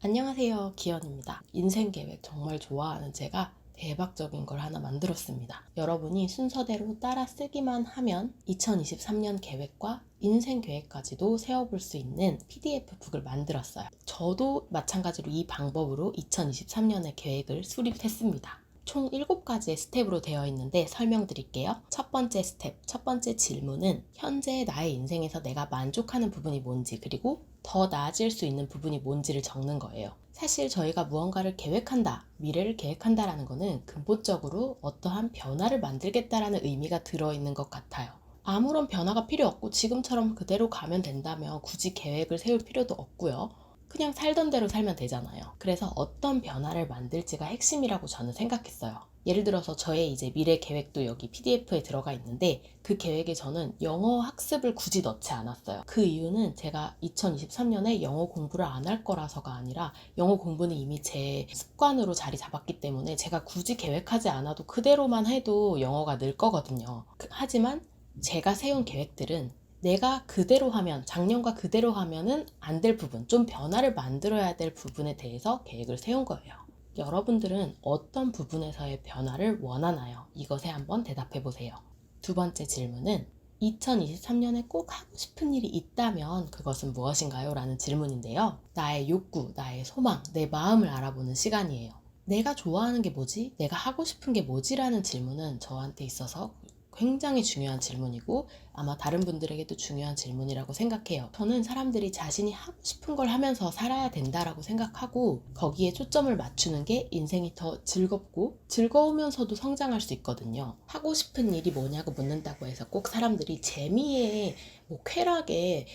안녕하세요, 기현입니다. 인생 계획 정말 좋아하는 제가 대박적인 걸 하나 만들었습니다. 여러분이 순서대로 따라 쓰기만 하면 2023년 계획과 인생 계획까지도 세워볼 수 있는 PDF 북을 만들었어요. 저도 마찬가지로 이 방법으로 2023년의 계획을 수립했습니다. 총 7가지의 스텝으로 되어 있는데 설명드릴게요. 첫 번째 스텝, 첫 번째 질문은 현재 나의 인생에서 내가 만족하는 부분이 뭔지, 그리고 더 나아질 수 있는 부분이 뭔지를 적는 거예요. 사실 저희가 무언가를 계획한다, 미래를 계획한다라는 거는 근본적으로 어떠한 변화를 만들겠다라는 의미가 들어있는 것 같아요. 아무런 변화가 필요 없고 지금처럼 그대로 가면 된다면 굳이 계획을 세울 필요도 없고요. 그냥 살던 대로 살면 되잖아요. 그래서 어떤 변화를 만들지가 핵심이라고 저는 생각했어요. 예를 들어서 저의 이제 미래 계획도 여기 PDF에 들어가 있는데 그 계획에 저는 영어 학습을 굳이 넣지 않았어요. 그 이유는 제가 2023년에 영어 공부를 안 할 거라서가 아니라 영어 공부는 이미 제 습관으로 자리 잡았기 때문에 제가 굳이 계획하지 않아도 그대로만 해도 영어가 늘 거거든요. 하지만 제가 세운 계획들은 내가 그대로 하면, 작년과 그대로 하면은 안 될 부분, 좀 변화를 만들어야 될 부분에 대해서 계획을 세운 거예요. 여러분들은 어떤 부분에서의 변화를 원하나요? 이것에 한번 대답해 보세요. 두 번째 질문은 2023년에 꼭 하고 싶은 일이 있다면 그것은 무엇인가요? 라는 질문인데요. 나의 욕구, 나의 소망, 내 마음을 알아보는 시간이에요. 내가 좋아하는 게 뭐지? 내가 하고 싶은 게 뭐지? 라는 질문은 저한테 있어서 굉장히 중요한 질문이고 아마 다른 분들에게도 중요한 질문이라고 생각해요. 저는 사람들이 자신이 하고 싶은 걸 하면서 살아야 된다라고 생각하고 거기에 초점을 맞추는 게 인생이 더 즐겁고 즐거우면서도 성장할 수 있거든요. 하고 싶은 일이 뭐냐고 묻는다고 해서 꼭 사람들이 재미에 쾌락에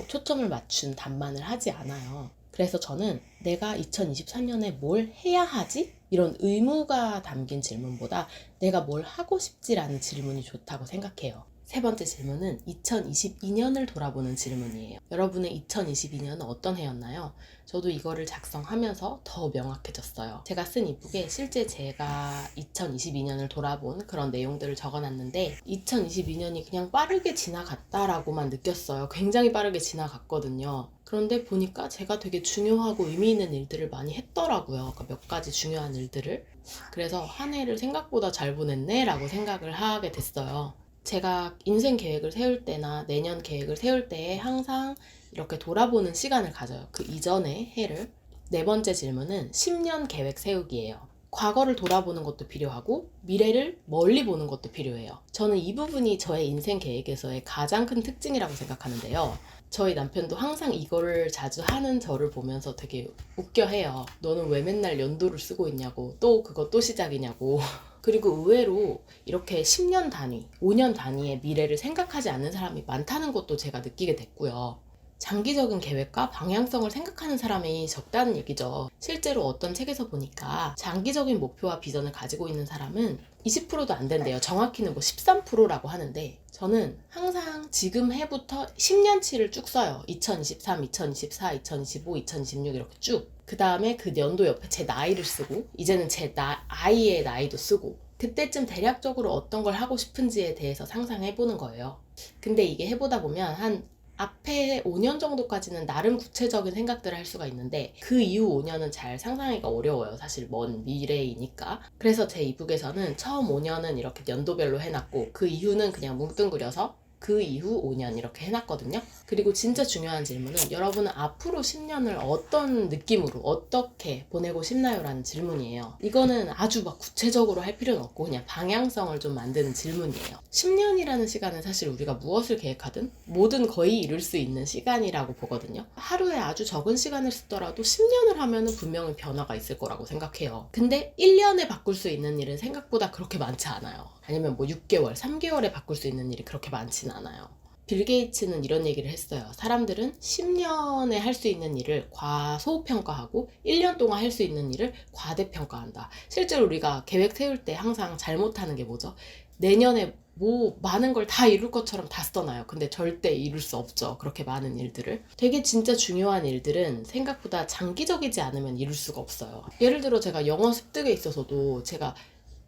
초점을 맞춘 답만을 하지 않아요. 그래서 저는 내가 2023년에 뭘 해야 하지? 이런 의무가 담긴 질문보다 내가 뭘 하고 싶지라는 질문이 좋다고 생각해요. 세 번째 질문은 2022년을 돌아보는 질문이에요. 여러분의 2022년은 어떤 해였나요? 저도 이거를 작성하면서 더 명확해졌어요. 제가 쓴 이북에 실제 제가 2022년을 돌아본 그런 내용들을 적어놨는데 2022년이 그냥 빠르게 지나갔다라고만 느꼈어요. 굉장히 빠르게 지나갔거든요. 그런데 보니까 제가 되게 중요하고 의미 있는 일들을 많이 했더라고요. 그러니까 몇 가지 중요한 일들을. 그래서 한 해를 생각보다 잘 보냈네 라고 생각을 하게 됐어요. 제가 인생 계획을 세울 때나 내년 계획을 세울 때에 항상 이렇게 돌아보는 시간을 가져요. 그 이전의 해를. 네 번째 질문은 10년 계획 세우기예요. 과거를 돌아보는 것도 필요하고 미래를 멀리 보는 것도 필요해요. 저는 이 부분이 저의 인생 계획에서의 가장 큰 특징이라고 생각하는데요. 저희 남편도 항상 이거를 자주 하는 저를 보면서 되게 웃겨해요. 너는 왜 맨날 연도를 쓰고 있냐고, 또 그거 또 시작이냐고. 그리고 의외로 이렇게 10년 단위, 5년 단위의 미래를 생각하지 않는 사람이 많다는 것도 제가 느끼게 됐고요. 장기적인 계획과 방향성을 생각하는 사람이 적다는 얘기죠. 실제로 어떤 책에서 보니까 장기적인 목표와 비전을 가지고 있는 사람은 20%도 안 된대요. 정확히는 뭐 13%라고 하는데 저는 항상 지금 해부터 10년치를 쭉 써요. 2023, 2024, 2025, 2026 이렇게 쭉. 그 다음에 그 연도 옆에 제 나이를 쓰고 이제는 제 아이의 나이도 쓰고 그때쯤 대략적으로 어떤 걸 하고 싶은지에 대해서 상상해보는 거예요. 근데 이게 해보다 보면 한 앞에 5년 정도까지는 나름 구체적인 생각들을 할 수가 있는데 그 이후 5년은 잘 상상하기가 어려워요. 사실 먼 미래이니까. 그래서 제 이북에서는 처음 5년은 이렇게 연도별로 해놨고 그 이후는 그냥 뭉뚱그려서 그 이후 5년 이렇게 해놨거든요. 그리고 진짜 중요한 질문은 여러분은 앞으로 10년을 어떤 느낌으로 어떻게 보내고 싶나요? 라는 질문이에요. 이거는 아주 막 구체적으로 할 필요는 없고 그냥 방향성을 좀 만드는 질문이에요. 10년이라는 시간은 사실 우리가 무엇을 계획하든 뭐든 거의 이룰 수 있는 시간이라고 보거든요. 하루에 아주 적은 시간을 쓰더라도 10년을 하면은 분명히 변화가 있을 거라고 생각해요. 근데 1년에 바꿀 수 있는 일은 생각보다 그렇게 많지 않아요. 아니면 뭐 6개월, 3개월에 바꿀 수 있는 일이 그렇게 많지는 않아요. 빌 게이츠는 이런 얘기를 했어요. 사람들은 10년에 할 수 있는 일을 과소평가하고 1년 동안 할 수 있는 일을 과대평가한다. 실제로 우리가 계획 세울 때 항상 잘못하는 게 뭐죠? 내년에 뭐 많은 걸 다 이룰 것처럼 다 써놔요. 근데 절대 이룰 수 없죠. 그렇게 많은 일들을. 되게 진짜 중요한 일들은 생각보다 장기적이지 않으면 이룰 수가 없어요. 예를 들어 제가 영어 습득에 있어서도 제가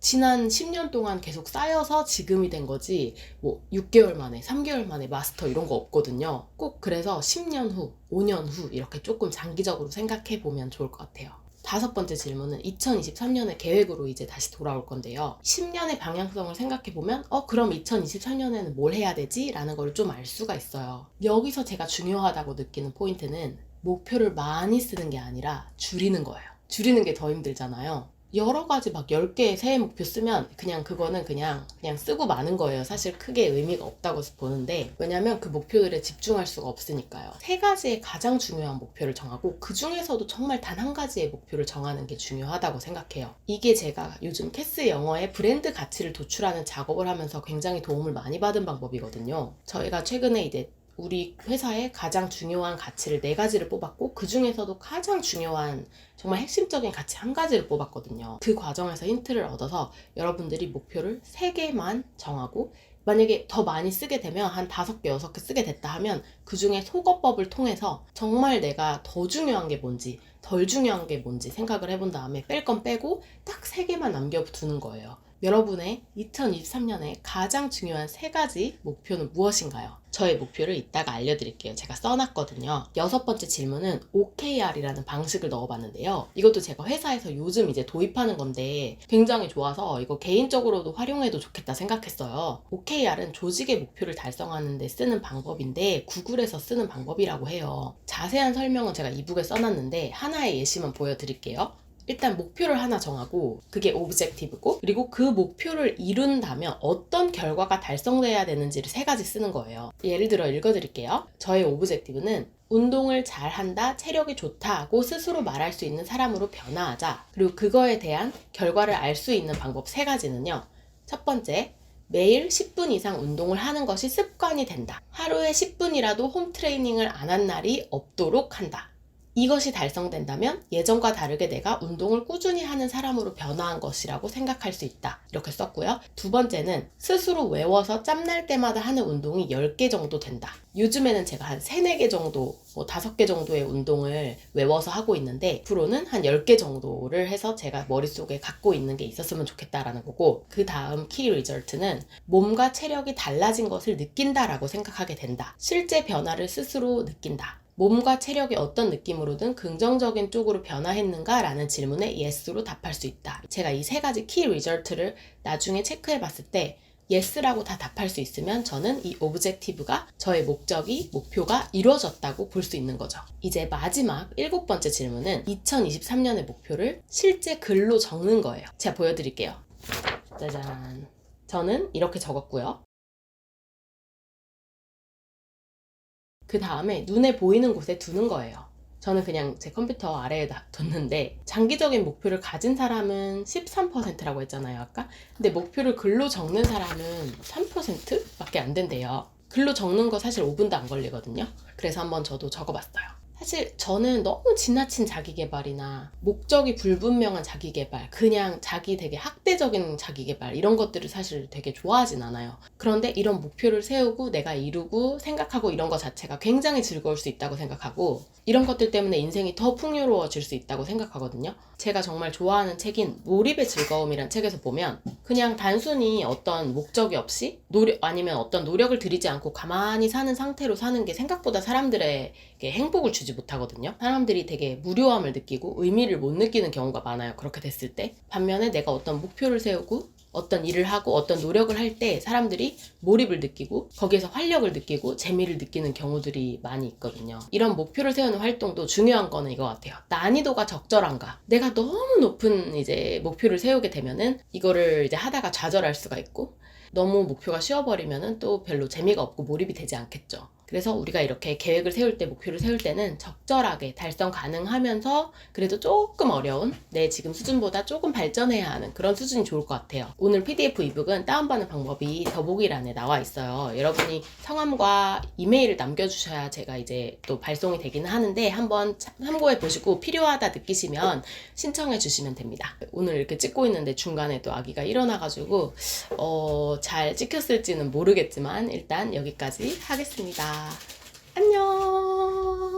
지난 10년 동안 계속 쌓여서 지금이 된 거지, 뭐 6개월 만에, 3개월 만에 마스터 이런 거 없거든요. 꼭 그래서 10년 후, 5년 후 이렇게 조금 장기적으로 생각해 보면 좋을 것 같아요. 다섯 번째 질문은 2023년의 계획으로 이제 다시 돌아올 건데요. 10년의 방향성을 생각해 보면 그럼 2023년에는 뭘 해야 되지? 라는 걸 좀 알 수가 있어요. 여기서 제가 중요하다고 느끼는 포인트는 목표를 많이 쓰는 게 아니라 줄이는 거예요. 줄이는 게 더 힘들잖아요. 여러 가지 막 10개의 새해 목표 쓰면 그거는 그냥 쓰고 마는 거예요. 사실 크게 의미가 없다고 보는데, 왜냐면 그 목표들에 집중할 수가 없으니까요. 세 가지의 가장 중요한 목표를 정하고 그 중에서도 정말 단 한 가지의 목표를 정하는 게 중요하다고 생각해요. 이게 제가 요즘 캐스 영어의 브랜드 가치를 도출하는 작업을 하면서 굉장히 도움을 많이 받은 방법이거든요. 저희가 최근에 이제 우리 회사의 가장 중요한 가치를 4가지를 뽑았고, 그 중에서도 가장 중요한 정말 핵심적인 가치 한 가지를 뽑았거든요. 그 과정에서 힌트를 얻어서 여러분들이 목표를 3개만 정하고, 만약에 더 많이 쓰게 되면 한 5개, 6개 쓰게 됐다 하면 그 중에 소거법을 통해서 정말 내가 더 중요한 게 뭔지, 덜 중요한 게 뭔지 생각을 해본 다음에 뺄 건 빼고 딱 3개만 남겨두는 거예요. 여러분의 2023년에 가장 중요한 3가지 목표는 무엇인가요? 저의 목표를 이따가 알려드릴게요. 제가 써놨거든요. 6번째 질문은 OKR이라는 방식을 넣어봤는데요. 이것도 제가 회사에서 요즘 이제 도입하는 건데 굉장히 좋아서 이거 개인적으로도 활용해도 좋겠다 생각했어요. OKR은 조직의 목표를 달성하는 데 쓰는 방법인데 구글에서 쓰는 방법이라고 해요. 자세한 설명은 제가 이북에 써놨는데 하나의 예시만 보여드릴게요. 일단 목표를 하나 정하고 그게 오브젝티브고, 그리고 그 목표를 이룬다면 어떤 결과가 달성돼야 되는지를 3가지 쓰는 거예요. 예를 들어 읽어드릴게요. 저의 오브젝티브는 운동을 잘한다, 체력이 좋다 하고 스스로 말할 수 있는 사람으로 변화하자. 그리고 그거에 대한 결과를 알 수 있는 방법 3가지는요. 첫 번째, 매일 10분 이상 운동을 하는 것이 습관이 된다. 하루에 10분이라도 홈 트레이닝을 안 한 날이 없도록 한다. 이것이 달성된다면 예전과 다르게 내가 운동을 꾸준히 하는 사람으로 변화한 것이라고 생각할 수 있다. 이렇게 썼고요. 2번째는 스스로 외워서 짬날 때마다 하는 운동이 10개 정도 된다. 요즘에는 제가 한 3, 4개 정도, 5개 정도의 운동을 외워서 하고 있는데, 앞으로는 한 10개 정도를 해서 제가 머릿속에 갖고 있는 게 있었으면 좋겠다라는 거고, 그 다음 키 리절트는 몸과 체력이 달라진 것을 느낀다라고 생각하게 된다. 실제 변화를 스스로 느낀다. 몸과 체력이 어떤 느낌으로든 긍정적인 쪽으로 변화했는가? 라는 질문에 yes로 답할 수 있다. 제가 이 3가지 키 리절트를 나중에 체크해 봤을 때 yes라고 다 답할 수 있으면 저는 이 오브젝티브가, 저의 목표가 이루어졌다고 볼 수 있는 거죠. 이제 마지막 7번째 질문은 2023년의 목표를 실제 글로 적는 거예요. 제가 보여드릴게요. 짜잔. 저는 이렇게 적었고요. 그 다음에 눈에 보이는 곳에 두는 거예요. 저는 그냥 제 컴퓨터 아래에 뒀는데, 장기적인 목표를 가진 사람은 13%라고 했잖아요, 아까. 근데 목표를 글로 적는 사람은 3%밖에 안 된대요. 글로 적는 거 사실 5분도 안 걸리거든요. 그래서 한번 저도 적어봤어요. 사실 저는 너무 지나친 자기계발이나 목적이 불분명한 자기계발, 그냥 자기 되게 학대적인 자기계발, 이런 것들을 사실 되게 좋아하진 않아요. 그런데 이런 목표를 세우고 내가 이루고 생각하고 이런 것 자체가 굉장히 즐거울 수 있다고 생각하고, 이런 것들 때문에 인생이 더 풍요로워질 수 있다고 생각하거든요. 제가 정말 좋아하는 책인 몰입의 즐거움이란 책에서 보면 그냥 단순히 어떤 목적이 없이 아니면 어떤 노력을 들이지 않고 가만히 사는 상태로 사는 게 생각보다 사람들에게 행복을 주지 못하거든요. 사람들이 되게 무료함을 느끼고 의미를 못 느끼는 경우가 많아요. 그렇게 됐을 때. 반면에 내가 어떤 목표를 세우고 어떤 일을 하고 어떤 노력을 할 때 사람들이 몰입을 느끼고 거기에서 활력을 느끼고 재미를 느끼는 경우들이 많이 있거든요. 이런 목표를 세우는 활동도 중요한 거는 이거 같아요. 난이도가 적절한가. 내가 너무 높은 이제 목표를 세우게 되면은 이거를 이제 하다가 좌절할 수가 있고, 너무 목표가 쉬워버리면은 또 별로 재미가 없고 몰입이 되지 않겠죠. 그래서 우리가 이렇게 계획을 세울 때, 목표를 세울 때는 적절하게 달성 가능하면서 그래도 조금 어려운, 내 지금 수준보다 조금 발전해야 하는 그런 수준이 좋을 것 같아요. 오늘 PDF 이북은 다운받는 방법이 더보기란에 나와 있어요. 여러분이 성함과 이메일을 남겨주셔야 제가 이제 또 발송이 되기는 하는데, 한번 참고해 보시고 필요하다 느끼시면 신청해 주시면 됩니다. 오늘 이렇게 찍고 있는데 중간에 또 아기가 일어나가지고 잘 찍혔을지는 모르겠지만 일단 여기까지 하겠습니다. 안녕.